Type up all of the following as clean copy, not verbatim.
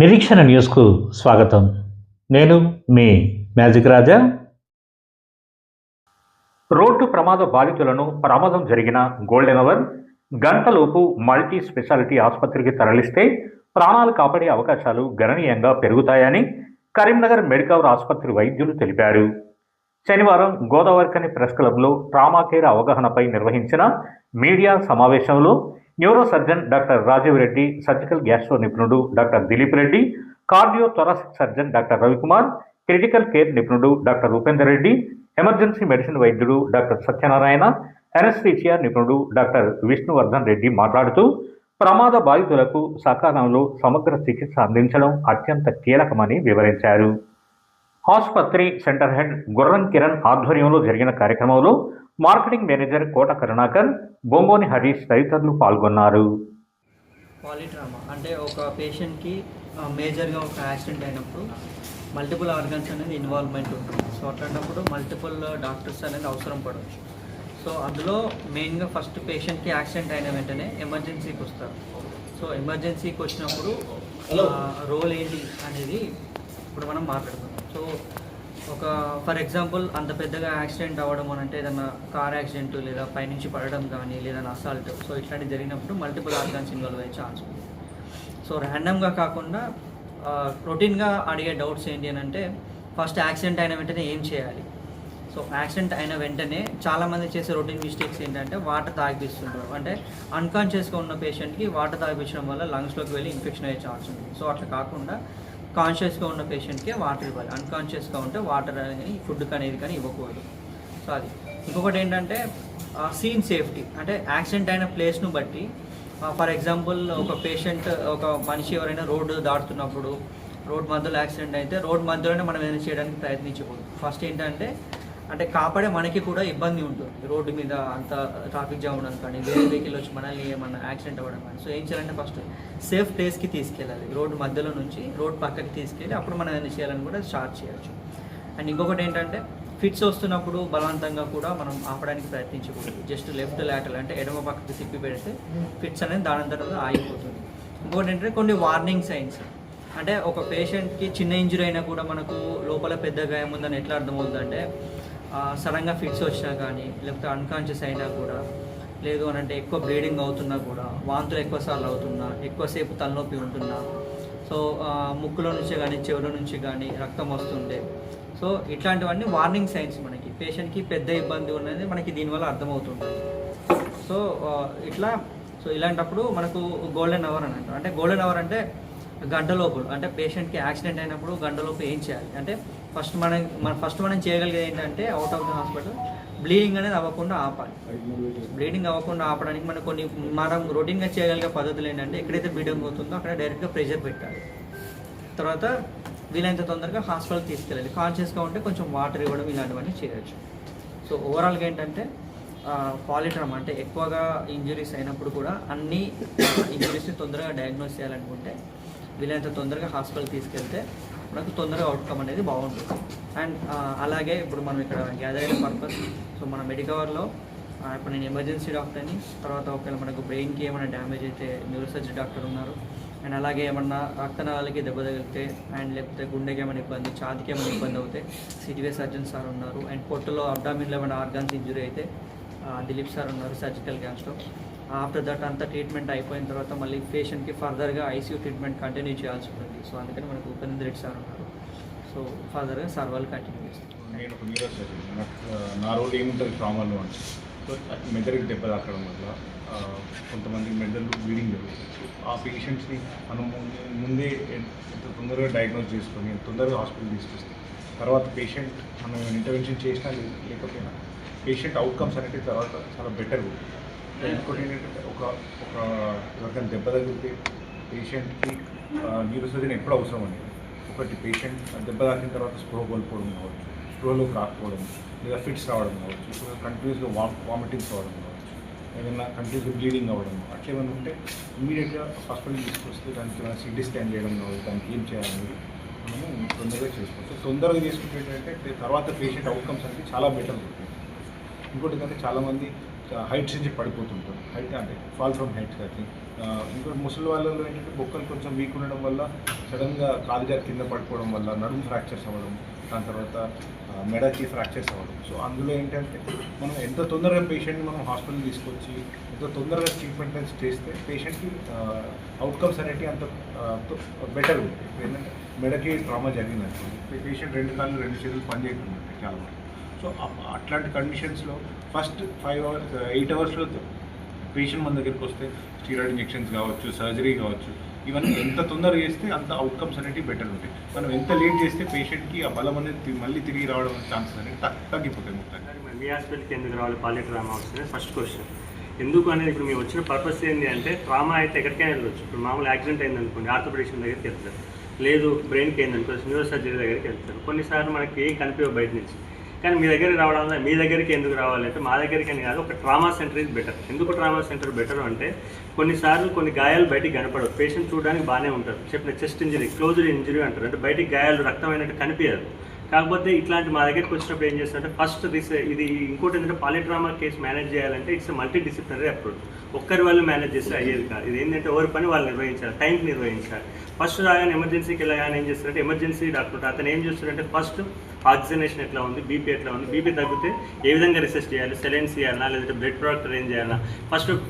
నిరీక్షణ న్యూస్కు స్వాగతం. నేను మీ మ్యాజిక్ రాజా. రోడ్డు ప్రమాద బాధితులను ప్రమాదం జరిగిన గోల్డెన్ అవర్ గంటలోపు మల్టీ స్పెషాలిటీ ఆసుపత్రికి తరలిస్తే ప్రాణాలు కాపాడే అవకాశాలు గణనీయంగా పెరుగుతాయని కరీంనగర్ మెడికవర్ ఆసుపత్రి వైద్యులు తెలిపారు. శనివారం గోదావరికని ప్రెస్ క్లబ్లో ట్రామా కేర్ అవగాహనపై నిర్వహించిన మీడియా సమావేశంలో neuro surgeon doctor Rajeev Reddy, surgical gastro నిపుణుడు doctor Dilip Reddy, cardio thoracic surgeon doctor Ravikumar, critical care నిపుణుడు doctor Upender Reddy, emergency medicine వైద్యుడు డాక్టర్ సత్యనారాయణ, అనస్థీషియా నిపుణుడు డాక్టర్ విష్ణువర్ధన్ రెడ్డి మాట్లాడుతూ ప్రమాద బాధితులకు సకాలంలో సమగ్ర చికిత్స అందించడం అత్యంత కీలకమని వివరించారు. ఆసుపత్రి సెంటర్ హెడ్ గుర్రం కిరణ్ ఆధ్వర్యంలో జరిగిన కార్యక్రమంలో మార్కెటింగ్ మేనేజర్ కోట కరుణాకర్, బొంగోని హరీష్ తదితరులు పాల్గొన్నారు. పాలిట్రామా అంటే ఒక పేషెంట్కి మేజర్గా ఒక యాక్సిడెంట్ అయినప్పుడు మల్టిపుల్ ఆర్గన్స్ అనేది ఇన్వాల్వ్మెంట్ ఉంటుంది. సో అట్లాంటప్పుడు మల్టిపుల్ డాక్టర్స్ అనేది అవసరం పడవచ్చు. సో అందులో మెయిన్గా ఫస్ట్ పేషెంట్కి యాక్సిడెంట్ అయిన వెంటనే ఎమర్జెన్సీకి వస్తారు. సో ఎమర్జెన్సీకి వచ్చినప్పుడు రోల్ ఏంటి అనేది ఇప్పుడు మనం మాట్లాడుతున్నాం. సో ఒక ఫర్ ఎగ్జాంపుల్ అంత పెద్దగా యాక్సిడెంట్ అవ్వడం అని అంటే ఏదైనా కార్ యాక్సిడెంట్ లేదా పైనుంచి పడడం కానీ లేదా అసాల్ట్, సో ఇట్లాంటివి జరిగినప్పుడు మల్టిపుల్ ఆర్గాన్స్ ఇన్వాల్వ్ అయ్యే ఛాన్స్ ఉంది. సో ర్యాండమ్గా కాకుండా రొటీన్గా అడిగే డౌట్స్ ఏంటి అని అంటే ఫస్ట్ యాక్సిడెంట్ అయిన వెంటనే ఏం చేయాలి. సో యాక్సిడెంట్ అయిన వెంటనే చాలామంది చేసే రొటీన్ మిస్టేక్స్ ఏంటంటే వాటర్ తాగిపిస్తుంటారు. అంటే అన్కాన్షియస్గా ఉన్న పేషెంట్కి వాటర్ తాగిపించడం వల్ల లంగ్స్లోకి వెళ్ళి ఇన్ఫెక్షన్ అయ్యే ఛాన్స్ ఉంది. సో అట్లా కాకుండా కాన్షియస్గా ఉన్న పేషెంట్కి వాటర్ ఇవ్వాలి. అన్కాన్షియస్గా ఉంటే వాటర్ అనేది ఫుడ్ అనేది కానీ ఇవ్వకూడదు. సో అది ఇంకొకటి ఏంటంటే సీన్ సేఫ్టీ, అంటే యాక్సిడెంట్ అయిన ప్లేస్ను బట్టి ఫర్ ఎగ్జాంపుల్ ఒక పేషెంట్ ఒక మనిషి ఎవరైనా రోడ్డు దాటుతున్నప్పుడు రోడ్ మధ్యలో యాక్సిడెంట్ అయితే రోడ్ మధ్యలోనే మనం ఏదైనా చేయడానికి ప్రయత్నించకూడదు. ఫస్ట్ ఏంటంటే అంటే కాపాడే మనకి కూడా ఇబ్బంది ఉంటుంది. రోడ్డు మీద అంత ట్రాఫిక్ జామ్ ఉండడం కానీ వేరే వెహికల్ వచ్చి మనల్ని ఏమన్నా యాక్సిడెంట్ అవ్వడం కానీ. సో ఏం చేయాలంటే ఫస్ట్ సేఫ్ ప్లేస్కి తీసుకెళ్ళాలి. రోడ్డు మధ్యలో నుంచి రోడ్ పక్కకి తీసుకెళ్ళి అప్పుడు మనం ఏదైనా చేయాలని కూడా స్టార్ట్ చేయొచ్చు. అండ్ ఇంకొకటి ఏంటంటే ఫిట్స్ వస్తున్నప్పుడు బలవంతంగా కూడా మనం ఆపడానికి ప్రయత్నించకూడదు. జస్ట్ లెఫ్ట్ లాటరల్ అంటే ఎడమ పక్కకి తిప్పి పెడితే ఫిట్స్ అనేది దానంతటా ఆగిపోతుంది. ఇంకొకటి ఏంటంటే కొన్ని వార్నింగ్ సైన్స్, అంటే ఒక పేషెంట్కి చిన్న ఇంజరీ అయినా కూడా మనకు లోపల పెద్ద గాయం ఉందని ఎట్లా అర్థమవుతుందంటే సడన్గా ఫిట్స్ వచ్చినా కానీ లేకపోతే అన్కాన్షియస్ అయినా కూడా, లేదు అని అంటే ఎక్కువ బ్లీడింగ్ అవుతున్నా కూడా, వాంతులు ఎక్కువసార్లు అవుతున్నా, ఎక్కువసేపు తలనొప్పి ఉంటున్నా, సో ముక్కులో నుంచి కానీ చెవుల నుంచి కానీ రక్తం వస్తుండే, సో ఇట్లాంటివన్నీ వార్నింగ్ సైన్స్. మనకి పేషెంట్కి పెద్ద ఇబ్బంది ఉన్నది మనకి దీనివల్ల అర్థమవుతుంటుంది. సో ఇలాంటప్పుడు మనకు గోల్డెన్ అవర్ అని అంటారు. అంటే గోల్డెన్ అవర్ అంటే గంటలోపు, అంటే పేషెంట్కి యాక్సిడెంట్ అయినప్పుడు గంటలోపు ఏం చేయాలి అంటే ఫస్ట్ మనం చేయగలిగేది ఏంటంటే out of the hospital bleeding అనేది అవ్వకుండా ఆపాలి. బ్లీడింగ్ అవ్వకుండా ఆపడానికి మనం రొటీన్గా చేయగలిగే పద్ధతులు ఏంటంటే ఎక్కడైతే బ్లీడింగ్ అవుతుందో అక్కడ డైరెక్ట్గా ప్రెషర్ పెట్టాలి. తర్వాత వీలైనంత తొందరగా హాస్పిటల్కి తీసుకెళ్ళాలి. కాన్షియస్గా ఉంటే కొంచెం వాటర్ ఇవ్వడం ఇలాంటివన్నీ చేయొచ్చు. సో ఓవరాల్గా ఏంటంటే పాలిట్రామా అంటే ఎక్కువగా ఇంజరీస్ అయినప్పుడు కూడా అన్ని ఇంజరీస్ని తొందరగా డయాగ్నోస్ చేయాలనుకుంటే వీలైనంత తొందరగా హాస్పిటల్ తీసుకెళ్తే మనకు తొందరగా అవుట్కమ్ అనేది బాగుంటుంది. అండ్ అలాగే ఇప్పుడు మనం ఇక్కడ గ్యాదర్ అయిన పర్పస్, సో మన మెడికవర్లో ఇప్పుడు నేను ఎమర్జెన్సీ డాక్టర్ని, తర్వాత ఒకవేళ మనకు బ్రెయిన్కి ఏమైనా డ్యామేజ్ అయితే న్యూరోసర్జరీ డాక్టర్ ఉన్నారు, అండ్ అలాగే ఏమన్నా రక్తనాళాలకి దెబ్బ తగిలితే అండ్ లేకపోతే గుండెకి ఏమైనా ఇబ్బంది, ఛాతికి ఏమైనా ఇబ్బంది అవుతే సిటీవే సర్జన్ సార్ ఉన్నారు, అండ్ పొట్టలో అబ్డామిన్లో ఏమైనా ఆర్గాన్స్ ఇంజురీ అయితే దిలీప్ సార్ ఉన్నారు, సర్జికల్ గ్యాస్ట్రో. ఆఫ్టర్ దట్ అంతా ట్రీట్మెంట్ అయిపోయిన తర్వాత మళ్ళీ పేషెంట్కి ఫర్దర్గా ఐసీయూ ట్రీట్మెంట్ కంటిన్యూ చేయాల్సి ఉంటుంది. సో అందుకని మనకు ఉపేందర్ రెడ్డి సార్ ఉన్నారు. సో ఫర్దర్గా సార్ వాళ్ళు కంటిన్యూ చేస్తారు. నేను ఒక న్యూరో సర్జన్, నా రోల్ ఏముంటుంది ట్రామాలో అంటే సో మెదడుకి దెబ్బ తాకడం వల్ల కొంతమంది మెదడు బ్లీడింగ్ జరుగుతుంది. ఆ పేషెంట్స్ని మనం ముందే ఎంత తొందరగా డయాగ్నోస్ చేసుకొని తొందరగా హాస్పిటల్ తీసుకొస్తాం. తర్వాత పేషెంట్ మనం ఇంటర్వెన్షన్ చేసినా లేకపోయినా పేషెంట్ అవుట్కమ్స్ అనేవి తర్వాత చాలా బెటర్గా ఉంటుంది. ఇంకోటి ఏంటంటే ఎవరికైనా దెబ్బ తగిలితే పేషెంట్కి న్యూరో సర్జన్ ఎప్పుడు అవసరం అనేది, ఒకటి పేషెంట్ దెబ్బ తాకిన తర్వాత స్పృహ కోల్పోవడం కావచ్చు, స్పృహలోకి రాకపోవడం, లేదా ఫిట్స్ రావడం కావచ్చు, ఇప్పుడు కంటిన్యూస్గా వామిటింగ్స్ అవ్వడం కావచ్చు, ఏదైనా కంటిన్యూస్గా బ్లీడింగ్ అవ్వడం, అట్లా ఏమైనా ఉంటే ఇమీడియట్గా హాస్పిటల్ తీసుకొస్తే దానికి ఏమైనా సిటీ స్కాన్ చేయడం కావచ్చు, దానికి ఏం చేయాలనేది మనము తొందరగా చేసుకోవచ్చు. తొందరగా చేసుకుంటే ఏంటంటే తర్వాత పేషెంట్ అవుట్కమ్స్ అనేది చాలా బెటర్ ఉంటుంది. ఇంకోటి ఏంటంటే చాలామంది హైట్స్ నుంచి పడిపోతుంటారు. హైట్ అంటే ఫాల్ ఫ్రమ్ హైట్ కానీ ఇంకోటి ముసలి వాళ్ళలో ఏంటంటే బొక్కలు కొంచెం వీక్ ఉండడం వల్ల సడన్గా కాలు జారి కింద పడిపోవడం వల్ల నడుము ఫ్రాక్చర్స్ అవ్వడం, దాని తర్వాత మెడకి ఫ్రాక్చర్స్ అవ్వడం. సో అందులో ఏంటంటే మనం ఎంత తొందరగా పేషెంట్ని మనం హాస్పిటల్ తీసుకొచ్చి ఎంత తొందరగా ట్రీట్మెంట్ చేస్తే పేషెంట్కి అవుట్కమ్స్ అనేవి అంత బెటర్ ఉంటాయి. ఏంటంటే మెడకి ట్రామా జరిగిందనుకోండి, పేషెంట్ 2 కాళ్ళు 2 చేతులు పని చేయకుండా ఉంటాయి చాలా వరకు. సో అట్లాంటి కండిషన్స్లో ఫస్ట్ 8 అవర్స్లో పేషెంట్ మన దగ్గరికి వస్తే స్టీరాయిడ్ ఇంజెక్షన్స్ కావచ్చు, సర్జరీ కావచ్చు, ఇవన్నీ ఎంత తొందరగా చేస్తే అంత అవుట్కమ్స్ అనేవి బెటర్ ఉంటాయి. మనం ఎంత లేట్ చేస్తే పేషెంట్కి ఆ బలం అనేది మళ్ళీ తిరిగి రావడం ఛాన్సెస్ అనేవి తగ్గిపోతాయి మొత్తంగా. మీ హాస్పిటల్కి ఎందుకు రావాలి పాలి ట్రామా వస్తుంది ఫస్ట్ క్వశ్చన్. ఎందుకు అనేది ఇప్పుడు మేము వచ్చిన పర్పస్ ఏంటి అంటే ట్రామా అయితే ఎక్కడికైనా వెళ్ళొచ్చు. ఇప్పుడు మామూలు యాక్సిడెంట్ అయింది అనుకోండి, ఆర్థోపెడిషన్ దగ్గరికి వెళ్తారు, లేదు బ్రెయిన్కి అయింది అనుకోండి న్యూరో సర్జరీ దగ్గరికి వెళ్తారు. కొన్నిసార్లు మనకి ఏం కనిపించవు బయట నుంచి. కానీ మీ దగ్గరికి రావడం వల్ల మీ దగ్గరికి ఎందుకు రావాలంటే మా దగ్గరికి అని కాదు, ఒక ట్రామా సెంటర్ ఇస్ బెటర్. ఎందుకు ట్రామా సెంటర్ బెటర్ అంటే కొన్నిసార్లు కొన్ని గాయాలు బయటికి కనపడవు, పేషెంట్ చూడడానికి బాగానే ఉంటారు. చెప్పిన చెస్ట్ ఇంజరీ, క్లోజ్డ్ ఇంజరీ అంటారు, అంటే బయటికి గాయాలు రక్తమైనట్టు కనిపించదు. కాకపోతే ఇట్లాంటి మా దగ్గరికి వచ్చినప్పుడు ఏం చేస్తారంటే ఫస్ట్ ఇది ఇంకోటి ఏంటంటే పాలిట్రామా కేసు మేనేజ్ చేయాలంటే ఇట్స్ మల్టీ డిసిప్లినరీ అప్రోచ్. ఒక్కరి వాళ్ళు మేనేజ్ చేస్తే అయ్యేది కాదు. ఇది ఏంటంటే ఎవరి పని వాళ్ళు నిర్వహించాలి, టైంకి నిర్వహించాలి. ఫస్ట్ రాగానే ఎమర్జెన్సీకి వెళ్ళగానే ఏం చేస్తారంటే ఎమర్జెన్సీ డాక్టర్ అతను ఏం చేస్తారంటే ఫస్ట్ ఆక్సిజనేషన్ ఎట్లా ఉంది, బీపీ ఎట్లా ఉంది, బీపీ తగ్గితే ఏ విధంగా రిసెస్ చేయాలి, సెలైన్స్ చేయాలా, లేదంటే బ్లడ్ ప్రొడక్ట్ అరేంజ్ చేయాలా,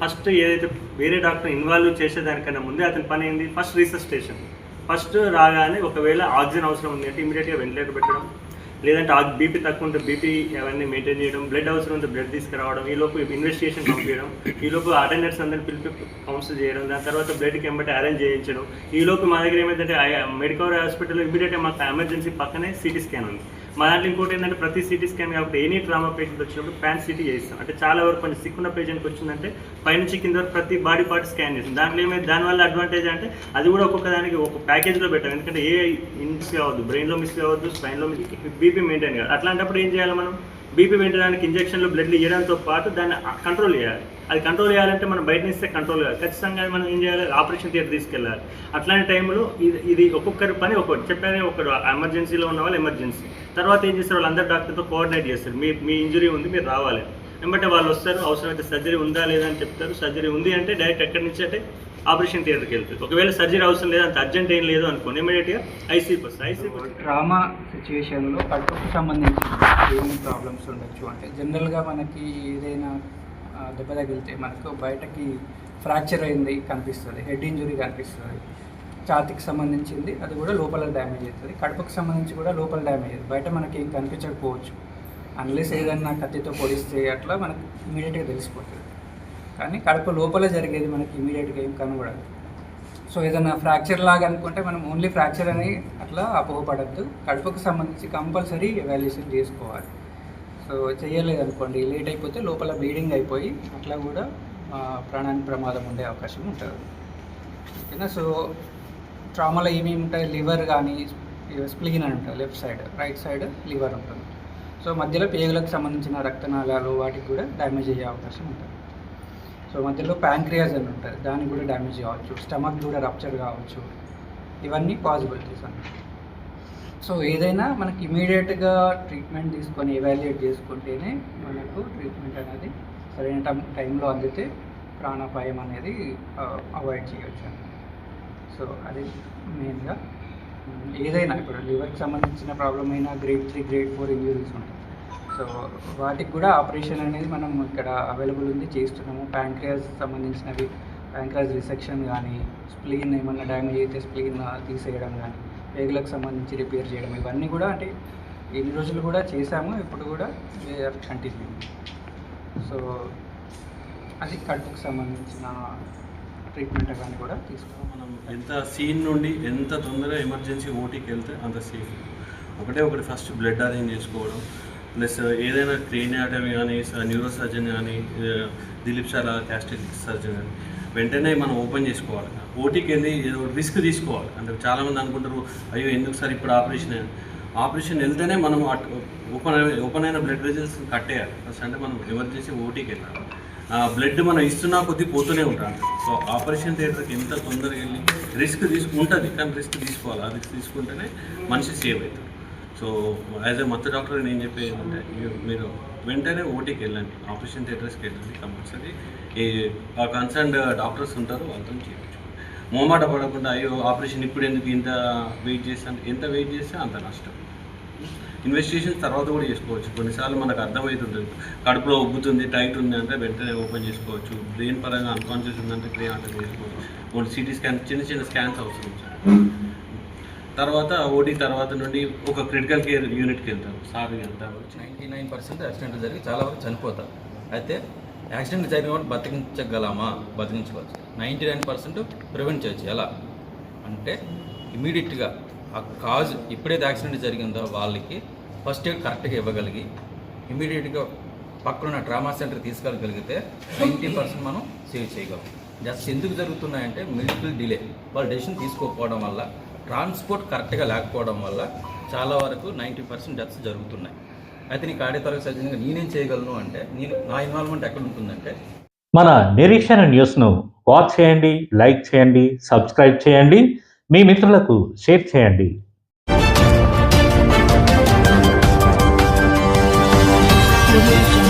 ఫస్ట్ ఏదైతే వేరే డాక్టర్ ఇన్వాల్వ్ చేసేదానికన్నా ముందే అతని పని ఏంది ఫస్ట్ రిసెస్టేషన్. ఫస్ట్ రాగానే ఒకవేళ ఆక్సిజన్ అవసరం ఉంది అంటే ఇమీడియట్గా వెంటిలేటర్ పెట్టడం, లేదంటే బీపీ తక్కువ ఉంటే బీపీ అవన్నీ మెయింటైన్ చేయడం, బ్లడ్ అవసరం ఉంటే బ్లడ్ తీసుకురావడం, ఈలోపు ఇన్వెస్టిగేషన్ పంపించడం, ఈలోపు అటెండర్స్ అందరిని పిలిపి కౌన్సిల్ చేయడం, దాని తర్వాత బ్లడ్కి ఎంబట్టి అరేంజ్ చేయించడం. ఈలోపు మా దగ్గర ఏమైందంటే మెడికల్ హాస్పిటల్లో ఇమీడియట్గా మాకు ఎమర్జెన్సీ పక్కనే సిటీ స్కాన్ ఉంది. మా దాంట్లో ఇంకోటి ఏంటంటే ప్రతి సిటీ స్కాన్ కాబట్టి ఎనీ ట్రామా పేషెంట్ వచ్చినప్పుడు ప్యాన్ సిటీ చేయిస్తాం. అంటే చాలా వరకు కొంచెం సిక్ ఉన్న పేషెంట్కి వచ్చిందంటే పైనుంచి కింద వరకు ప్రతి బాడీ పార్ట్ స్కాన్ చేస్తాం. దాంట్లో ఏమైంది దానివల్ల అడ్వాంటేజ్ అంటే అది కూడా ఒక్కొక్క దానికి ఒక ప్యాకేజ్లో పెట్టాం. ఎందుకంటే ఏ మిస్ కావద్దు, బ్రెయిన్లో మిస్ కావద్దు, స్పైన్లో బీపీ మెయింటైన్ కాదు. అట్లాంటప్పుడు ఏం చేయాలి మనం, బీపీ పెంచడానికి ఇంజక్షన్లు బ్లడ్లు ఇవ్వడంతో పాటు దాన్ని కంట్రోల్ చేయాలి. అది కంట్రోల్ చేయాలంటే మనం బయట ఇస్తే కంట్రోల్ కాదు, ఖచ్చితంగా మనం ఏం చేయాలి, ఆపరేషన్ థియేటర్ తీసుకెళ్ళాలి. అట్లాంటి టైంలో ఇది ఒక్కొక్కరి పని ఒక్కొక్కటి చెప్పానే. ఒకరు ఎమర్జెన్సీలో ఉన్న వాళ్ళు ఎమర్జెన్సీ, తర్వాత ఏం చేస్తారు వాళ్ళందరూ డాక్టర్తో కోఆర్డినేట్ చేస్తారు. మీ ఇంజరీ ఉంది మీరు రావాలి, వెంబటే వాళ్ళు వస్తారు, అవసరమైతే సర్జరీ ఉందా లేదా అని చెప్తారు. సర్జరీ ఉంది అంటే డైరెక్ట్ ఎక్కడి నుంచి అంటే ఆపరేషన్ థియేటర్కి వెళ్తుంది. ఒకవేళ సర్జరీ అవసరం లేదు, అంత అర్జెంట్ ఏం లేదు అనుకోండి, ఇమీడియట్గా ఐసీకి వస్తుంది. ట్రామా సిచ్యువేషన్లో కడుపుకు సంబంధించి ఏమి ప్రాబ్లమ్స్ ఉండొచ్చు అంటే జనరల్గా మనకి ఏదైనా దెబ్బ తగిలితే మనకు బయటకి ఫ్రాక్చర్ అయింది కనిపిస్తుంది, హెడ్ ఇంజురీ కనిపిస్తుంది, ఛాతీకి సంబంధించింది అది కూడా లోపల డ్యామేజ్ అవుతుంది, కడుపుకు సంబంధించి కూడా లోపల డ్యామేజ్ అవుతుంది. బయట మనకి ఏం కనిపించకపోవచ్చు, అన్లెస్ ఏదన్నా కత్తితో పొడిస్తే అట్లా మనకు ఇమీడియట్గా తెలిసిపోతుంది. కానీ కడుపు లోపల జరిగేది మనకి ఇమీడియట్గా ఏం కనబడదు. సో ఏదైనా ఫ్రాక్చర్ లాగా అనుకుంటే మనం ఓన్లీ ఫ్రాక్చర్ అని అట్లా అపోహపడద్దు. కడుపుకు సంబంధించి కంపల్సరీ ఎవాల్యుయేషన్ చేసుకోవాలి. సో చేయలేదు అనుకోండి, లేట్ అయిపోతే లోపల బ్లీడింగ్ అయిపోయి అట్లా కూడా ప్రాణానికి ప్రమాదం ఉండే అవకాశం ఉంటుంది. ఓకేనా. సో ట్రామాలో ఏమేమి ఉంటాయి, లివర్ కానీ స్ప్లీన్ అని ఉంటుంది, left side, right side liver ఉంటుంది. సో మధ్యలో పేగులకు సంబంధించిన రక్తనాళాలు వాటికి కూడా డ్యామేజ్ అయ్యే అవకాశం ఉంటుంది. సో మధ్యలో ప్యాంక్రియాస్ అని ఉంటుంది, దానికి కూడా డ్యామేజ్ కావచ్చు, స్టమక్ కూడా రప్చర్ కావచ్చు, ఇవన్నీ పాసిబిలిటీస్ అన్నమాట. సో ఏదైనా మనకి ఇమీడియట్గా ట్రీట్మెంట్ తీసుకొని ఎవాల్యుయేట్ చేసుకుంటేనే మనకు ట్రీట్మెంట్ అనేది సరైన టైంలో అందితే ప్రాణాపాయం అనేది అవాయిడ్ చేయవచ్చు. సో అది మెయిన్గా ఏదైనా ఇప్పుడు లివర్కి సంబంధించిన ప్రాబ్లం అయినా గ్రేడ్ 3, గ్రేడ్ 4 ఇంజరీస్ ఉంటాయి. సో వాటికి కూడా ఆపరేషన్ అనేది మనం ఇక్కడ అవైలబుల్ ఉంది, చేస్తున్నాము. ప్యాంక్రియాస్ సంబంధించినవి, ప్యాంక్రియాస్ రిసెక్షన్ కానీ, స్ప్లీన్ ఏమన్నా డ్యామేజ్ అయితే స్ప్లీన్ తీసేయడం కానీ, పేగులకు సంబంధించి రిపేర్ చేయడం, ఇవన్నీ కూడా అంటే ఎన్ని రోజులు కూడా చేశాము, ఇప్పుడు కూడా కంటిన్యూ. సో అది కడుపుకు సంబంధించిన ట్రీట్మెంట్ కానీ కూడా తీసుకోవాలి. మనం ఎంత సీన్ నుండి ఎంత తొందరగా ఎమర్జెన్సీ ఓటీకి వెళ్తే అంత సేఫ్. ఒకటి ఫస్ట్ బ్లడ్ అరేంజ్ చేసుకోవడం, ప్లస్ ఏదైనా క్రేనియాటమీ కానీ, న్యూరో సర్జన్ కానీ, దిలీప్ సార్ క్యాస్టిక్ సర్జన్ కానీ వెంటనే మనం ఓపెన్ చేసుకోవాలి. ఓటీకి వెళ్ళి ఏదో రిస్క్ తీసుకోవాలి. అంటే చాలామంది అనుకుంటారు, అయ్యో ఎందుకు సార్ ఇప్పుడు ఆపరేషన్ వెళ్తేనే మనం ఓపెన్ అయిన బ్లడ్ వెజల్స్ కట్టేయాలి ఫస్ట్. అంటే మనం ఎమర్జెన్సీ ఓటీకి వెళ్ళాలి. బ్లడ్ మనం ఇస్తున్నా కొద్దీ పోతూనే ఉంటాం. సో ఆపరేషన్ థియేటర్కి ఎంత తొందరగా వెళ్ళి రిస్క్ ఉంటుంది, కానీ రిస్క్ తీసుకోవాలి. ఆ రిస్క్ తీసుకుంటేనే మనిషి సేవ్ అవుతాడు. సో యాజ్ ఏ మత్తు డాక్టర్ నేను చెప్పేది ఏంటంటే మీరు వెంటనే ఓటీకి వెళ్ళండి, ఆపరేషన్ థియేటర్స్కి వెళ్ళండి కంపల్సరీ. ఆ కన్సర్న్డ్ డాక్టర్స్ ఉంటారు, వాళ్ళతో చేయించు. మొహమాట పడకుండా అయ్యో ఆపరేషన్ ఇప్పుడు ఎందుకు ఇంత వెయిట్ చేస్తాను, ఎంత వెయిట్ చేస్తే అంత నష్టం. ఇన్వెస్టిగేషన్స్ తర్వాత కూడా చేసుకోవచ్చు. కొన్నిసార్లు మనకు అర్థమవుతుంటుంది, కడుపులో ఉబ్బుతుంది, టైట్ ఉంది అంటే వెంటనే ఓపెన్ చేసుకోవచ్చు. బ్రెయిన్ పరంగా అన్కాన్షియస్ ఉందంటే బ్రెయిన్ అంటే చేసుకోవచ్చు. సిటీ స్కాన్, చిన్న చిన్న స్కాన్స్ అవసరం సార్. తర్వాత ఓటీ తర్వాత నుండి ఒక క్రిటికల్ కేర్ యూనిట్కి వెళ్తారు సార్. అంతా 99% యాక్సిడెంట్లు జరిగి చాలా వరకు చనిపోతారు. అయితే యాక్సిడెంట్ జరిగిన వాడు బతికించుకోవచ్చు. 99% ప్రివెంట్ చేయొచ్చు. ఎలా అంటే ఇమీడియట్గా ఆ కాజ్ ఎప్పుడైతే యాక్సిడెంట్ జరిగిందో వాళ్ళకి ఫస్ట్ ఎయిడ్ కరెక్ట్గా ఇవ్వగలిగి ఇమీడియట్గా పక్కన ట్రామా సెంటర్ తీసుకెళ్ళగలిగితే 90% మనం సేవ్ చేయగలం. జస్ట్ ఎందుకు జరుగుతున్నాయంటే మెడికల్ డిలే, వాళ్ళు డెసిషన్ తీసుకోకపోవడం వల్ల, ట్రాన్స్పోర్ట్ కరెక్ట్గా లేకపోవడం వల్ల చాలా వరకు 90% డెత్స్ జరుగుతున్నాయి. అయితే నీ కార్డియాలజిస్ట్ సర్జన్గా నేనేం చేయగలను అంటే, నా ఇన్వాల్వ్మెంట్ ఎక్కడ ఉంటుందంటే, మన నిరీక్షణ న్యూస్ను వాచ్ చేయండి, లైక్ చేయండి, సబ్స్క్రైబ్ చేయండి, మీ మిత్రులకు షేర్ చేయండి. Revolution.